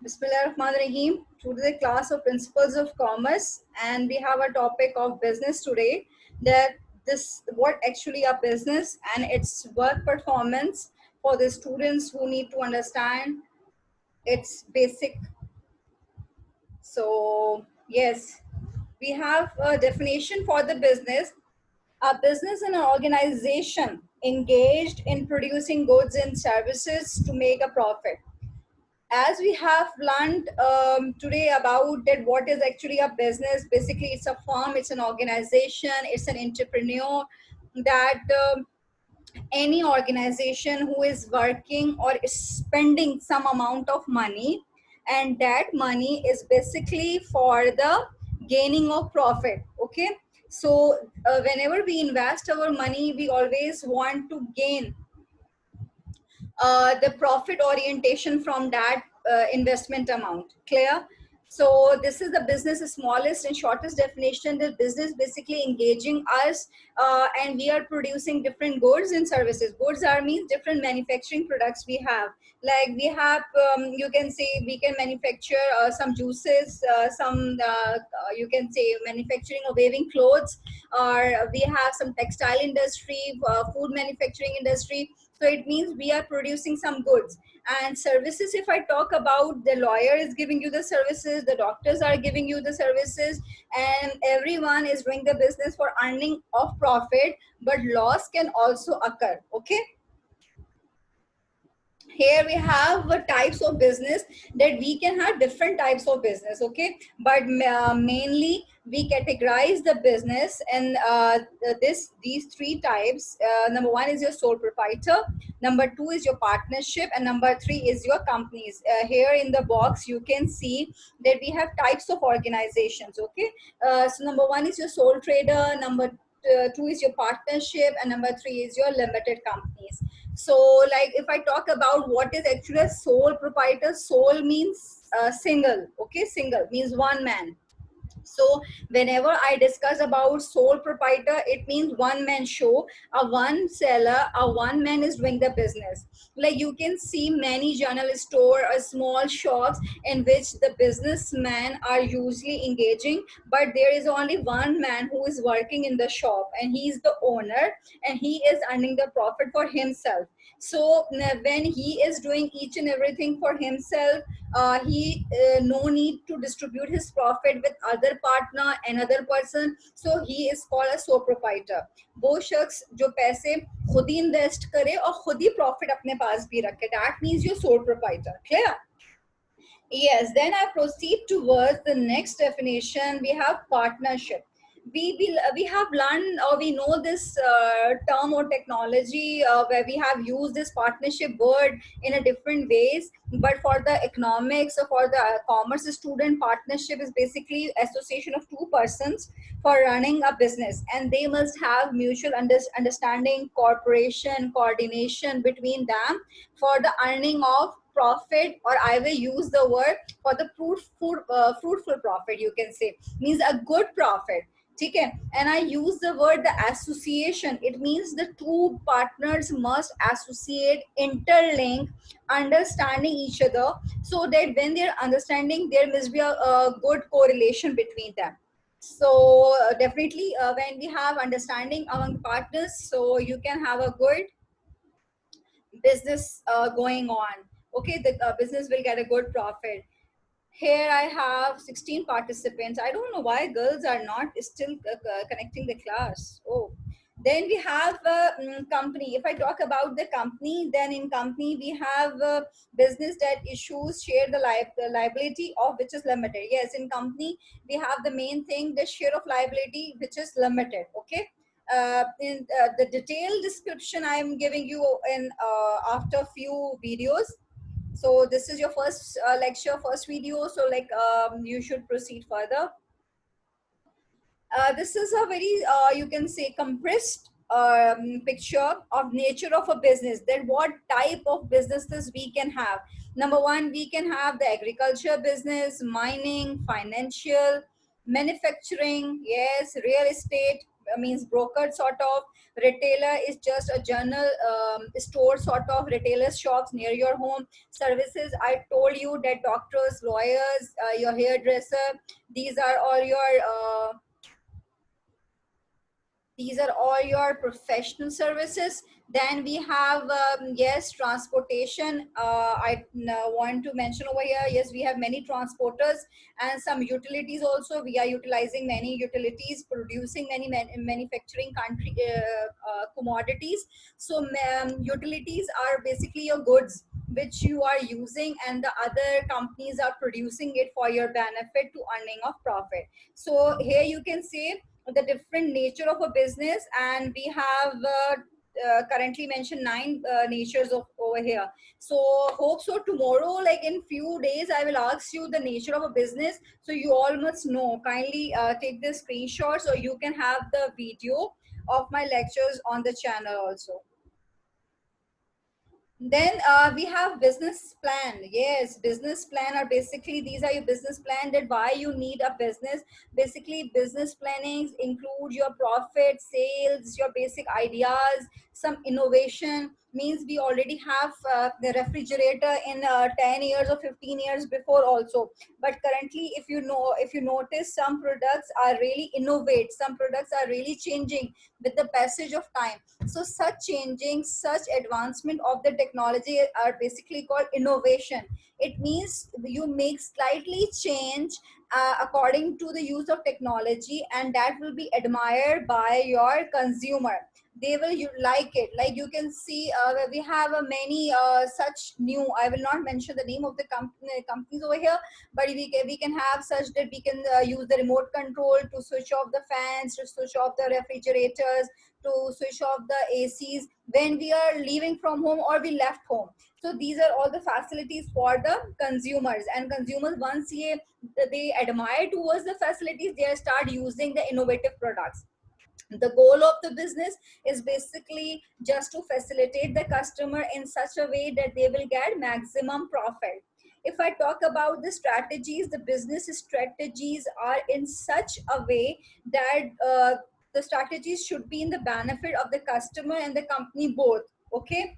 Bismillahirrahmanirrahim. Today the class of Principles of Commerce, and we have a topic of business today. That this what actually a business and its work performance for the students who need to understand its basic. So yes, we have a definition for the business. A business and an organization engaged in producing goods and services to make a profit. As we have learned today about that what is actually a business. Basically it's a firm, it's an organization, it's an entrepreneur that any organization who is working or is spending some amount of money, and that money is basically for the gaining of profit. Okay, so whenever we invest our money, we always want to gain the profit orientation from that investment amount. Clear? So this is the business smallest and shortest definition. The business basically engaging us, and we are producing different goods and services. Goods are means different manufacturing products we have. Like we have, you can say we can manufacture some juices, you can say manufacturing of weaving clothes, or we have some textile industry, food manufacturing industry. So it means we are producing some goods and services. If I talk about, the lawyer is giving you the services, the doctors are giving you the services, and everyone is doing the business for earning of profit, but loss can also occur. Okay, here we have types of business, that we can have different types of business. Okay, but mainly we categorize the business and these three types. Number one is your sole proprietor, number two is your partnership, and number three is your companies. Here in the box you can see that we have types of organizations. Okay, so number one is your sole trader, number two is your partnership, and number three is your limited companies. So like if I talk about what is actually a sole proprietor, sole means single. Okay, single means one man. So whenever I discuss about sole proprietor, it means one man show, a one seller, a one man is doing the business. Like you can see many general store or small shops in which the businessmen are usually engaging, but there is only one man who is working in the shop, and he is the owner, and he is earning the profit for himself. So when he is doing each and everything for himself, he no need to distribute his profit with other partner, another person. So he is called a sole proprietor. वो शख्स जो पैसे खुद ही invest करे और खुद ही profit अपने पास भी रखे, that means your sole proprietor. Clear? Yes, then I proceed towards the next definition. We have partnership. We have learned, or we know this term or technology, where we have used this partnership word in a different ways. But for the economics or for the commerce student, partnership is basically association of two persons for running a business, and they must have mutual understanding, cooperation, coordination between them for the earning of profit, or I will use the word for the fruitful profit, you can say, means a good profit. Okay, and I use the word the association. It means the two partners must associate, interlink, understanding each other, so that when they're understanding, there must be a good correlation between them. So definitely when we have understanding among partners, so you can have a good business going on. Okay, the business will get a good profit. Here I have 16 participants. I don't know why girls are not still connecting the class. Oh, then we have a company. If I talk about the company, then in company we have a business that issues share the liability of which is limited. Yes, in company we have the main thing, the share of liability which is limited. Okay, in the detailed description I am giving you in after few videos. So this is your first lecture, first video, so like you should proceed further. This is a very you can say compressed picture of nature of a business, that what type of businesses we can have. Number one, we can have the agriculture business, mining, financial, manufacturing, yes, real estate, means broker sort of. Retailer is just a general store sort of, retailer shops near your home. Services, I told you that doctors, lawyers, your hairdresser, these are all your these are all your professional services. Then we have yes, transportation. I want to mention over here, yes, we have many transporters and some utilities also. We are utilizing many utilities, producing many manufacturing country commodities. So utilities are basically your goods which you are using, and the other companies are producing it for your benefit to earning of profit. So here you can see the different nature of a business, and we have currently mentioned nine natures of over here. So hope so tomorrow, like in few days, I will ask you the nature of a business, so you all must know. Kindly take the screenshots, or you can have the video of my lectures on the channel also. Then we have business plan. Yes, business plan are basically, these are your business plan, that why you need a business. Basically business plannings include your profit, sales, your basic ideas, some innovation. Means we already have the refrigerator in 10 years or 15 years before also, but currently if you know, if you notice, some products are really innovate, some products are really changing with the passage of time. So such changing, such advancement of the technology are basically called innovation. It means you make slightly change according to the use of technology, and that will be admired by your consumer. They will you like it. Like you can see, we have many such new, I will not mention the name of the companies over here, but we can have such that we can use the remote control to switch off the fans, to switch off the refrigerators, to switch off the ACs when we are leaving from home or we left home. So these are all the facilities for the consumers, and consumers once they admire towards the facilities, they start using the innovative products. The goal of the business is basically just to facilitate the customer in such a way that they will get maximum profit. If I talk about the strategies, the business strategies are in such a way that the strategies should be in the benefit of the customer and the company both. Okay.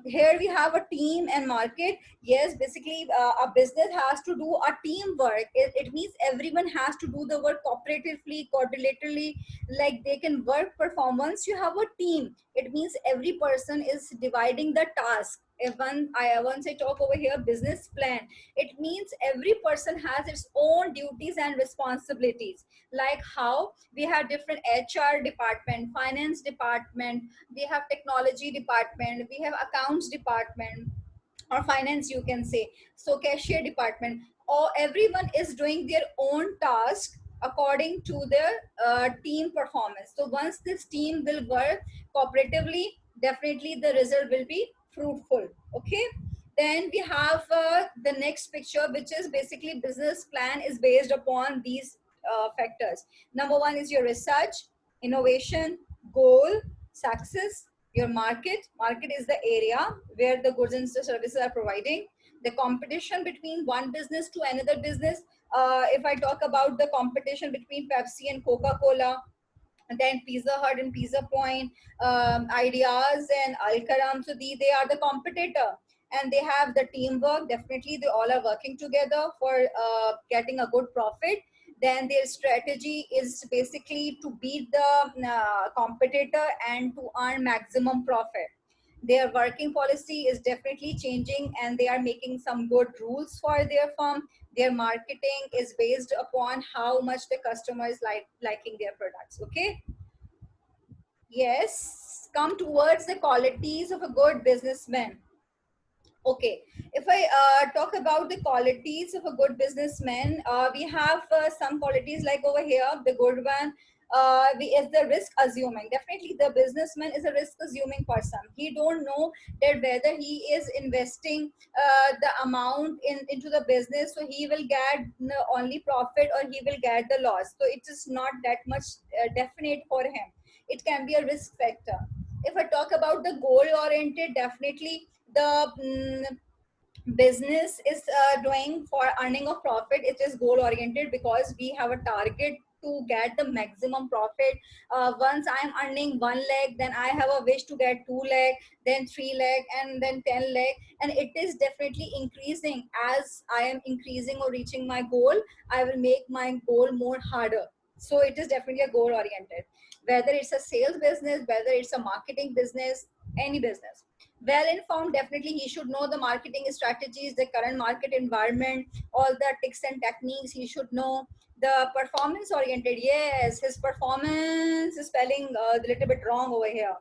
Here we have a team and market. Yes, basically a business has to do a teamwork. It means everyone has to do the work cooperatively, coordinatorily, like they can work perform. Once you have a team, it means every person is dividing the task. If once I talk over here business plan, it means every person has its own duties and responsibilities. Like how we have different HR department, finance department, we have technology department, we have accounts department, or finance you can say, so cashier department, or everyone is doing their own task according to their team performance. So once this team will work cooperatively, definitely the result will be fruitful. Okay. Then we have the next picture, which is basically business plan is based upon these factors. Number one is your research, innovation, goal, success. Your market is the area where the goods and services are providing. The competition between one business to another business. If I talk about the competition between Pepsi and Coca-Cola, and then Pizza Hut and Pizza Point, Ideas and Alkaram. So they are the competitor, and they have the teamwork. Definitely, they all are working together for getting a good profit. Then their strategy is basically to beat the competitor and to earn maximum profit. Their working policy is definitely changing, and they are making some good rules for their firm. Their marketing is based upon how much the customer is liking their products. Okay. Yes, come towards the qualities of a good businessman. Okay, if I talk about the qualities of a good businessman, we have some qualities like over here, the good one. We is the risk assuming. Definitely, the businessman is a risk assuming person. He don't know that whether he is investing the amount into the business, so he will get only profit or he will get the loss. So it is not that much definite for him. It can be a risk factor. If I talk about the goal oriented, definitely the business is doing for earning of profit. It is goal oriented because we have a target to get the maximum profit. Once I'm earning 1 lakh, then I have a wish to get 2 lakh, then 3 lakh, and then 10 lakh. And it is definitely increasing. As I am increasing or reaching my goal, I will make my goal more harder. So it is definitely a goal oriented, whether it's a sales business, whether it's a marketing business, any business. Well informed, definitely he should know the marketing strategies, the current market environment, all the tricks and techniques he should know. The performance oriented, yes, his performance spelling a little bit wrong over here.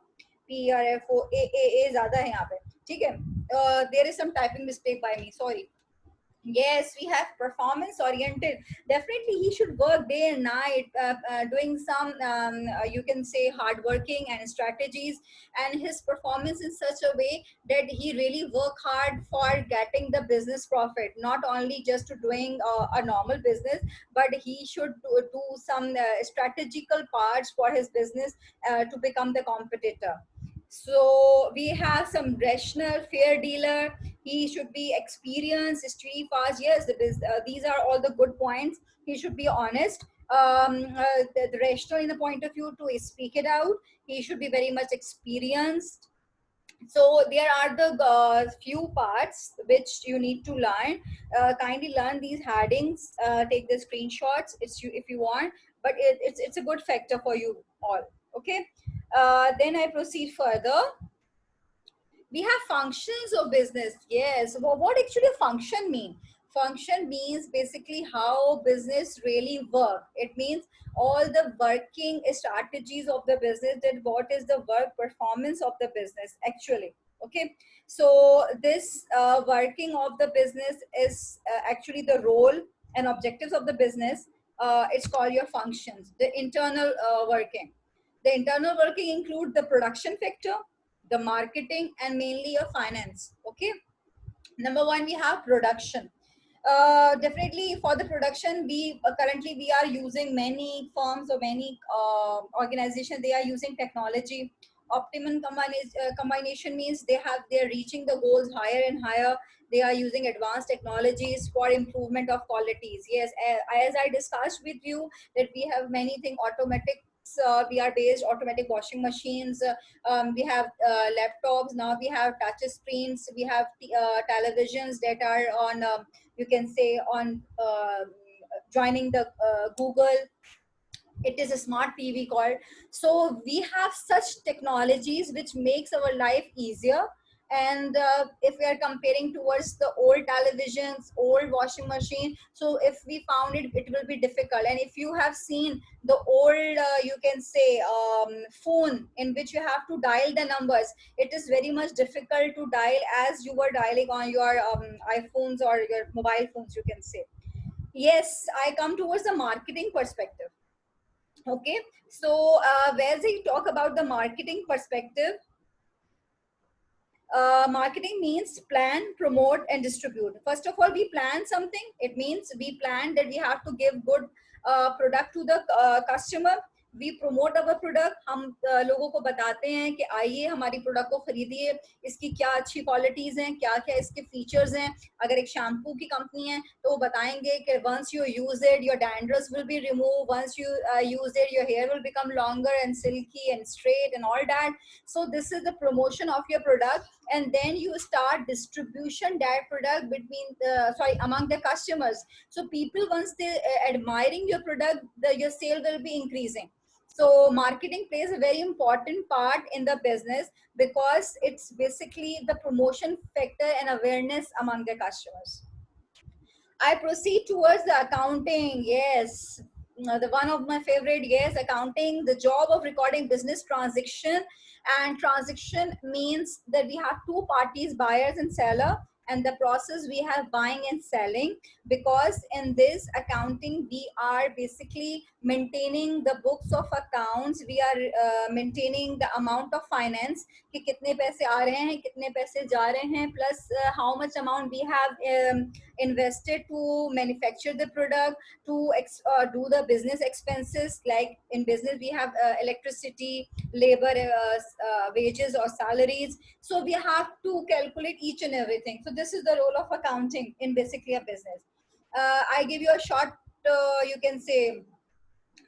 PRFO A ज्यादा है यहाँ पे, ठीक है. There is some typing mistake by me, sorry. Yes, we have performance oriented. Definitely he should work day and night, doing some you can say hard working and strategies, and his performance in such a way that he really work hard for getting the business profit, not only just to doing a normal business, but he should do some strategical parts for his business to become the competitor. So we have some rational fair dealer. He should be experienced, steady, fast. Yes, these are all the good points. He should be honest. The rational in the point of view to speak it out. He should be very much experienced. So there are the few parts which you need to learn. Kindly learn these headings. Take the screenshots. It's you if you want, but it's a good factor for you all. Okay. Then I proceed further. We have functions of business. Yes, well, what actually a function mean? Function means basically how business really work. It means all the working strategies of the business, that what is the work performance of the business actually. Okay, so this working of the business is actually the role and objectives of the business. It's called your functions, the internal working. The internal working include the production factor, the marketing, and mainly your finance. Okay, number one, we have production. Definitely for the production, we currently we are using many firms or many organizations, they are using technology. Optimum combination means they're reaching the goals higher and higher. They are using advanced technologies for improvement of qualities. Yes, as I discussed with you, that we have many things automatic. We are based automatic washing machines. We have laptops now. We have touch screens. We have televisions that are on. You can say on joining the Google. It is a smart TV called. So we have such technologies which makes our life easier. And if we are comparing towards the old televisions, old washing machine, so if we found it, it will be difficult. And if you have seen the old you can say phone in which you have to dial the numbers, it is very much difficult to dial as you were dialing on your iPhones or your mobile phones, you can say. Yes, I come towards the marketing perspective. Okay, so whereas I talk about the marketing perspective, marketing means plan, promote, and distribute. First of all, we plan something. It means we plan that we have to give good product to the customer. We promote our product. हम लोगों को बताते हैं कि आइए हमारी product को खरीदिए, इसकी क्या अच्छी क्वालिटीज हैं, क्या क्या इसके फीचर्स हैं. अगर एक शैम्पू की कंपनी है तो वो बताएंगे कि once you use it, your dandruff will be removed. Once you use it, your hair will become longer and silky and straight and all that. So this is the promotion of your product, and then you start distribution that product between the sorry among the customers. So people, once they admiring your product, your sale will be increasing. So marketing plays a very important part in the business because it's basically the promotion factor and awareness among the customers. I proceed towards the accounting. Yes, the one of my favorite. Yes, accounting, the job of recording business transaction. And transaction means that we have two parties, buyers and seller, and the process we have buying and selling. Because in this accounting, we are basically maintaining the books of accounts. We are maintaining the amount of finance, कि कितने पैसे आ रहे हैं, कितने पैसे जा रहे हैं, plus how much amount we have invested to manufacture the product, to do the business expenses. Like in business we have electricity, labor, wages or salaries. So we have to calculate each and everything. So this is the role of accounting in basically a business. I give you a short you can say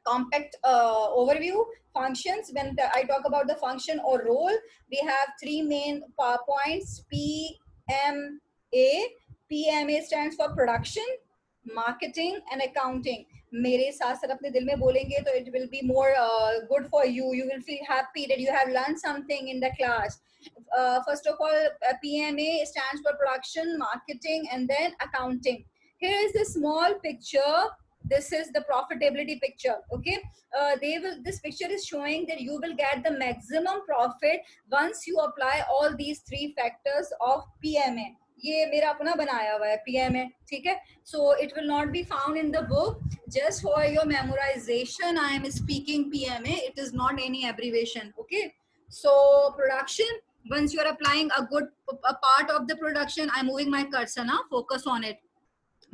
compact overview. Functions, when I talk about the function or role, we have three main points: PMA. PMA stands for production, marketing and accounting. मेरे साथ साथ अपने दिल में बोलेंगे तो it will be more good for you. You will feel happy that you have learned something in the class. First of all, PMA stands for production, marketing and then accounting. Here is the small picture. This is the profitability picture. Okay, this picture is showing that you will get the maximum profit once you apply all these three factors of PMA. ये मेरा अपना बनाया हुआ है PMA, ठीक है. So it will not be found in the book. Just for your memorization, I am speaking PMA. It is not any abbreviation. Okay. So production. Once you are applying a part of the production, I'm moving my cursor now. Focus on it.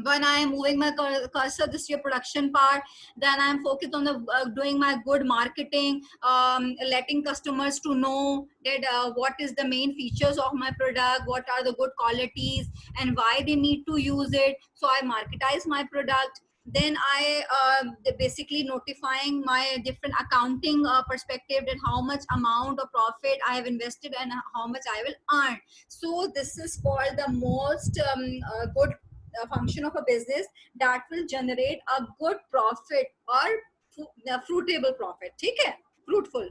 When I am moving my cursor, this is your production part. Then I am focused on the doing my good marketing, letting customers to know that what is the main features of my product, what are the good qualities, and why they need to use it. So I marketize my product. Then I basically notifying my different accounting perspective that how much amount of profit I have invested and how much I will earn. So this is called the most good function of a business that will generate a good profit or fruitable profit. ठीक है, fruitful.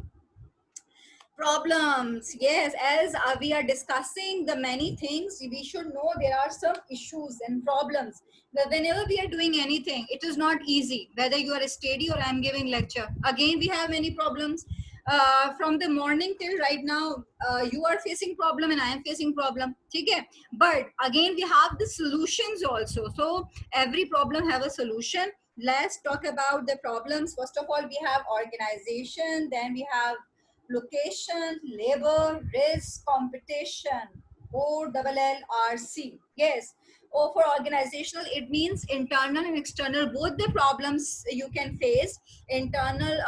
Problems, yes, as we are discussing the many things, we should know there are some issues and problems. That whenever we are doing anything, it is not easy, whether you are a study or I'm giving lecture. Again, we have many problems. From the morning till right now, you are facing problem and I am facing problem. Okay, but again we have the solutions also. So every problem have a solution. Let's talk about the problems. First of all, we have organization, then we have location, labor, risk, competition. OLLRC. Yes. Oh, for organizational, it means internal and external, both the problems you can face. Internal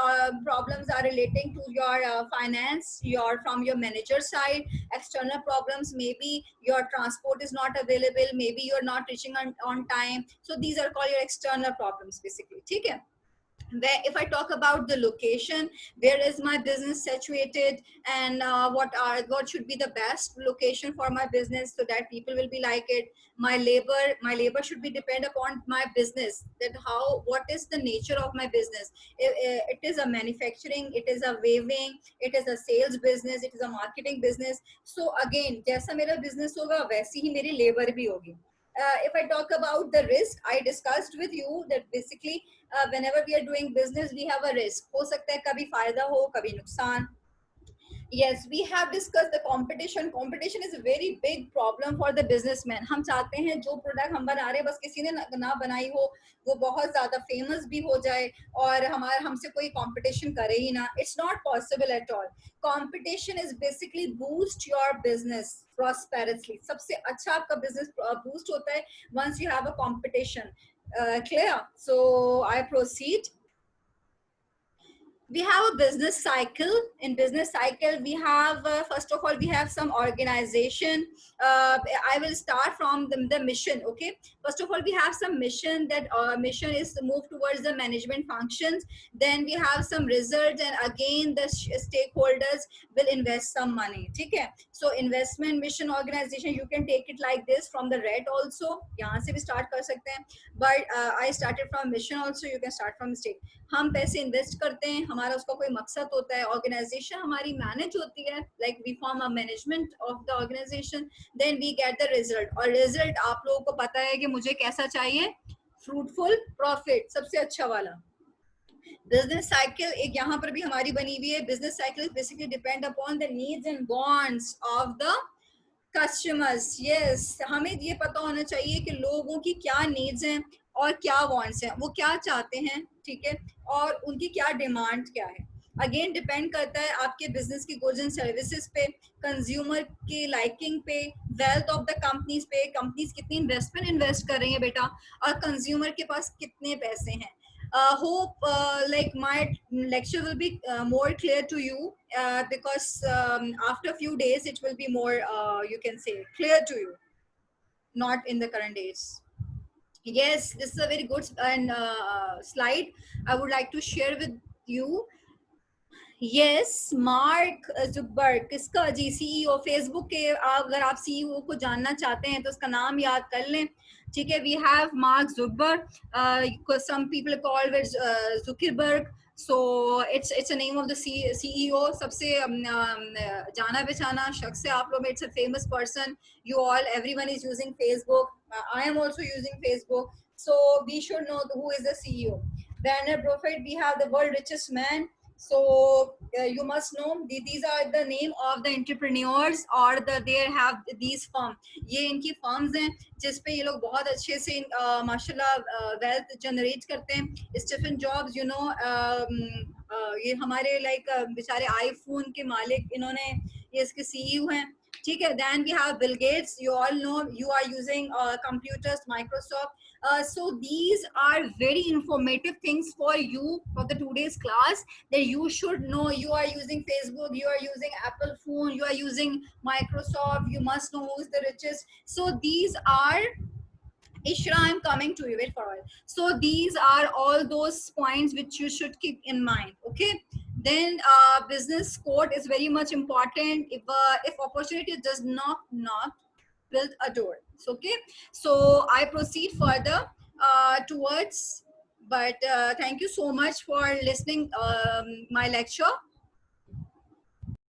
problems are relating to your finance, your from your manager side. External problems, maybe your transport is not available, maybe you're not reaching on time. So these are called your external problems basically. Okay. Where if I talk about the location, where is my business situated, and what should be the best location for my business so that people will be like it. My labor should be depend upon my business, that how what is the nature of my business. It is a manufacturing, it is a weaving, it is a sales business, it is a marketing business. So again, जैसा मेरा business होगा वैसी ही मेरी labor भी होगी. If I talk about the risk, I discussed with you that basically whenever we are doing business, we have a risk. हो सकता है कभी फायदा हो, कभी नुकसान. Yes, we have discussed the competition. Competition is a very big problem for the businessman. हम चाहते हैं जो प्रोडक्ट हम बना रहे हैं बस किसी ने ना बनाई हो, वो बहुत ज़्यादा फेमस भी हो जाए और हमारे हमसे कोई competition करे ही ना. It's not possible at all. Competition is basically boost your business prosperously. सबसे अच्छा आपका business boost होता है once you have a competition. Clear? So I proceed. We have a business cycle. In business cycle, we have first of all we have some organization. I will start from the mission. Okay, first of all we have some mission. That mission is to move towards the management functions. Then we have some results, and again the stakeholders will invest some money. Okay, so investment, mission, organization, you can take it like this from the red also. यहाँ से भी start कर सकते हैं. But I started from mission also. You can start from state. हम पैसे invest करते हैं, हमारा उसका कोई मकसद होता है. ऑर्गेनाइजेशन हमारी मैनेज होती है, like we form a management of the organization. Then we get the result, और रिजल्ट आप लोगों को पता है कि मुझे कैसा चाहिए, फ्रूटफुल, प्रॉफिट, सबसे अच्छा वाला. बिजनेस साइकिल एक यहाँ पर भी हमारी बनी हुई है. Business cycle basically depend upon the needs and wants of the customers. Yes, हमें ये पता होना चाहिए कि लोगों की क्या नीड्स हैं और क्या वांट्स हैं, वो क्या चाहते हैं, ठीक है, और उनकी क्या डिमांड क्या है. अगेन डिपेंड करता है आपके बिजनेस की गुड्स एंड सर्विसेज पे, कंज्यूमर की लाइकिंग पे, वेल्थ ऑफ द कंपनीज पे, कंपनीज कितनी इन्वेस्टमेंट इन्वेस्ट कर रही है बेटा, और कंज्यूमर के पास कितने पैसे हैं. Hope like my lecture will be more clear to you because after a few days it will be more you can say clear to you, not in the current days. Yes, this is a very good and slide I would like to share with you. Yes Mark Zuckerberg, किसका जी, CEO Facebook के। अगर आप CEO को जानना चाहते हैं तो उसका नाम याद कर लें, ठीक है। We have Mark Zuckerberg, some people call with Zuckerberg. So it's a name of the CEO. सबसे जाना पहचाना शख्स है आप लोग में। It's a famous person. You all, everyone is using Facebook. I am also using Facebook. So we should know who is the CEO. Then Prophet, we have the world richest man. So you must know these are the name of the entrepreneurs or they have these firm. ये इनकी firms हैं जिस पे ये लोग बहुत अच्छे से माशाल्लाह wealth generate करते हैं। स्टीफन जॉब्स, यू नो, ये हमारे लाइक बेचारे आईफोन के मालिक, इन्होंने ये इसके सीईओ हैं, ठीक है। Then we have Bill Gates. You all know you are using computers, Microsoft. So these are very informative things for you for the today's class, that you should know. You are using Facebook, you are using Apple phone, you are using Microsoft, you must know who is the richest. So these are, Ishra, I'm coming to you. Wait for a while. So these are all those points which you should keep in mind. Okay. Then business code is very much important. If opportunity does not knock, build a door. So, okay. So I proceed further towards. But thank you so much for listening my lecture.